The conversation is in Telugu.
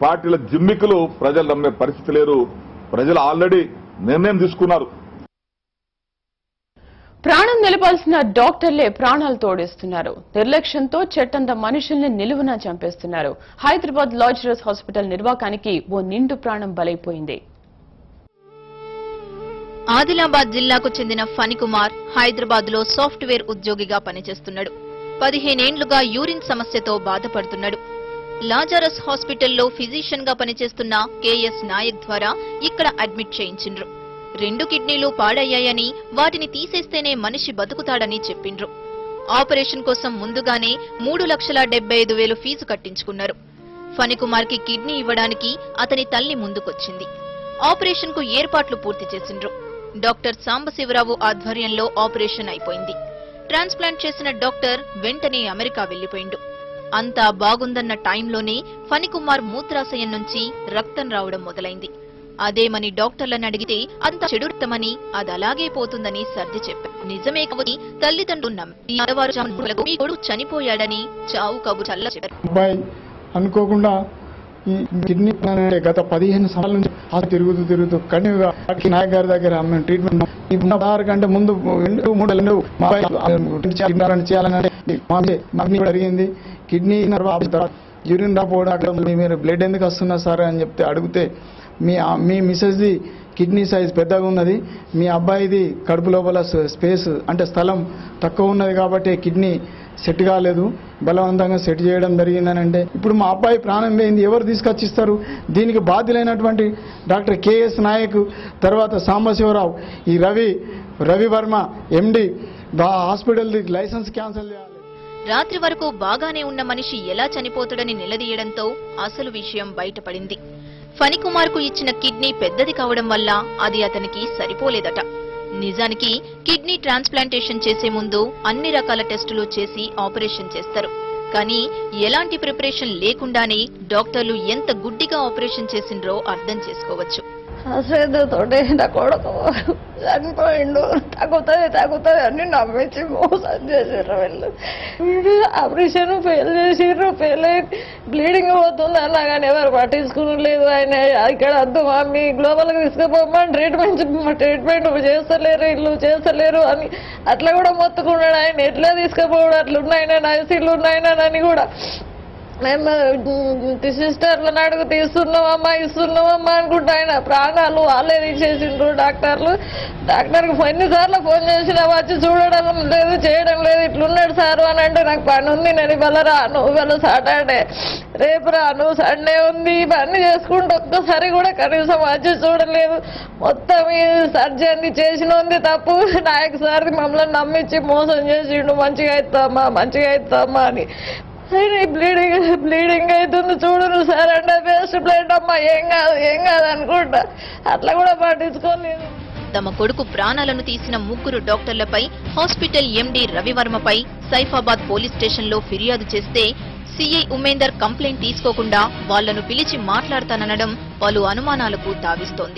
పార్టీల జిమ్మికులు ప్రజలు నమ్మే పరిస్థితి లేరు. ప్రజలు ఆల్రెడీ నిర్ణయం తీసుకున్నారు. ప్రాణం నిలపాల్సిన డాక్టర్లే ప్రాణాలు తోడేస్తున్నారు. నిర్లక్ష్యంతో చెట్టంత మనుషుల్ని నిలువునా చంపేస్తున్నారు. హైదరాబాద్ లాజరస్ హాస్పిటల్ నిర్వాకానికి ఓ నిండు ప్రాణం బలైపోయింది. ఆదిలాబాద్ జిల్లాకు చెందిన ఫణికుమార్ హైదరాబాద్ లో సాఫ్ట్వేర్ ఉద్యోగిగా పనిచేస్తున్నాడు. 15 ఏళ్లుగా యూరిన్ సమస్యతో బాధపడుతున్నాడు. లాజరస్ హాస్పిటల్లో ఫిజిషియన్ గా పనిచేస్తున్న కేఎస్ నాయక్ ద్వారా ఇక్కడ అడ్మిట్ చేయించిండ్రు. 2 కిడ్నీలు పాడయ్యాయని వాటిని తీసేస్తేనే మనిషి బతుకుతాడని చెప్పిండ్రు. ఆపరేషన్ కోసం ముందుగానే 3,75,000 ఫీజు కట్టించుకున్నారు. ఫణికుమార్ కి కిడ్నీ ఇవ్వడానికి అతని తల్లి ముందుకొచ్చింది. ఆపరేషన్ కు ఏర్పాట్లు పూర్తి చేసిండ్రు. డాక్టర్ సాంబశివరావు ఆధ్వర్యంలో ఆపరేషన్ అయిపోయింది. ట్రాన్స్ప్లాంట్ చేసిన డాక్టర్ వెంటనే అమెరికా వెళ్లిపోయిండు. అంతా బాగుందన్న టైంలోనే ఫణికుమార్ మూత్రాశయం నుంచి రక్తం రావడం మొదలైంది. అదేమని డాక్టర్లను అడిగితే అంత చెడు రక్తమని అదలాగే పోతుందని సర్ది చెప్పారు. నిజమే కాబట్టి తల్లిదండ్రులు నమ్మి మీ కొడుకు చనిపోయాడని చావు కబురు చల్ల చెప్పారు. అనుకోకుండా ఈ కిడ్నీ గత 15 సంవత్సరాల నుంచి తిరుగుతూ కంటిన్యూగా నాయక్ గారి దగ్గర మేము ట్రీట్మెంట్ 6 గంట ముందు 3 చేయాలని జరిగింది. కిడ్నీ యూరిన్ రాపోవడం మీరు బ్లడ్ ఎందుకు వస్తున్నా సార్ అని చెప్తే అడిగితే మీ మిసెస్ది కిడ్నీ సైజ్ పెద్దగా ఉన్నది, మీ అబ్బాయిది కడుపు లోపల స్పేస్ అంటే స్థలం తక్కువ ఉన్నది కాబట్టి కిడ్నీ సెట్ కాలేదు, బలవంతంగా సెట్ చేయడం జరిగిందని. అంటే ఇప్పుడు మా అబ్బాయి ప్రాణం పోయింది, ఎవరు తీసుకొచ్చిస్తారు? దీనికి బాధ్యులైనటువంటి డాక్టర్ కేఎస్ నాయక్, తర్వాత సాంబశివరావు, ఈ రవి వర్మ ఎండి హాస్పిటల్ లైసెన్స్ క్యాన్సిల్ చేయాలి. రాత్రి వరకు బాగానే ఉన్న మనిషి ఎలా చనిపోతాడని నిలదీయడంతో అసలు విషయం బయటపడింది. ఫణికుమార్ కు ఇచ్చిన కిడ్నీ పెద్దది కావడం వల్ల అది అతనికి సరిపోలేదట. నిజానికి కిడ్నీ ట్రాన్స్ప్లాంటేషన్ చేసే ముందు అన్ని రకాల టెస్టులు చేసి ఆపరేషన్ చేస్తారు. కానీ ఎలాంటి ప్రిపరేషన్ లేకుండానే డాక్టర్లు ఎంత గుడ్డిగా ఆపరేషన్ చేసిండ్రో అర్థం చేసుకోవచ్చు. తోటే నా కొడుకు చనిపోయిండు, తగ్గుతుంది అని నమ్మించి మోసం చేసిర్రు వీళ్ళు. ఆపరేషన్ ఫెయిల్ చేసిర్రు, ఫెయిల్ అయ్యి బ్లీడింగ్ పోతుంది అన్నా కానీ ఎవరు పట్టించుకుని లేదు. ఆయన ఇక్కడ వద్దు మమ్మీ గ్లోబల్కి తీసుకుపోమని ట్రీట్మెంట్ చేస్తలేరు అని అట్లా కూడా మొత్తుకున్నాడు. ఆయన ఎట్లా తీసుకుపోవడం అట్లున్నాయినా ఐసీలు ఉన్నాయినానని కూడా మేము సిస్టర్లను అడుగు ఇస్తున్నామమ్మా అనుకుంటా ఆయన ప్రాణాలు వాళ్ళే తీసేసిండ్రు. డాక్టర్కి ఎన్నిసార్లు ఫోన్ చేసినా వచ్చి చూడడం లేదు, చేయడం లేదు. ఇట్లున్నాడు సారు అని అంటే నాకు పని ఉంది, నేను ఇవాళ రాను, ఇవాళ సాటర్డే, రేపు రాను, సండే ఉంది, ఇవన్నీ చేసుకుంటూ ఒక్కసారి కూడా కనీసం వచ్చి చూడలేదు. మొత్తం ఈ సర్జరీ చేసిన ఉంది తప్పు. నాయక్ సార్ మమ్మల్ని నమ్మించి మోసం చేసిండు, మంచిగా అవుతామా అని. బ్లీడింగ్ అవుతుంది చూడను సార్ అంటే బెస్ట్ బ్లడ్ అమ్మా ఏం కాదు అనుకుంటా. అట్లా కూడా పట్టించుకోలేదు. తమ కొడుకు ప్రాణాలను తీసిన 3 డాక్టర్లపై హాస్పిటల్ ఎండీ రవివర్మపై సైఫాబాద్ పోలీస్ స్టేషన్లో ఫిర్యాదు చేస్తే సీఐ ఉమేందర్ కంప్లైంట్ తీసుకోకుండా వాళ్లను పిలిచి మాట్లాడతాననడం పలు అనుమానాలకు తావిస్తోంది.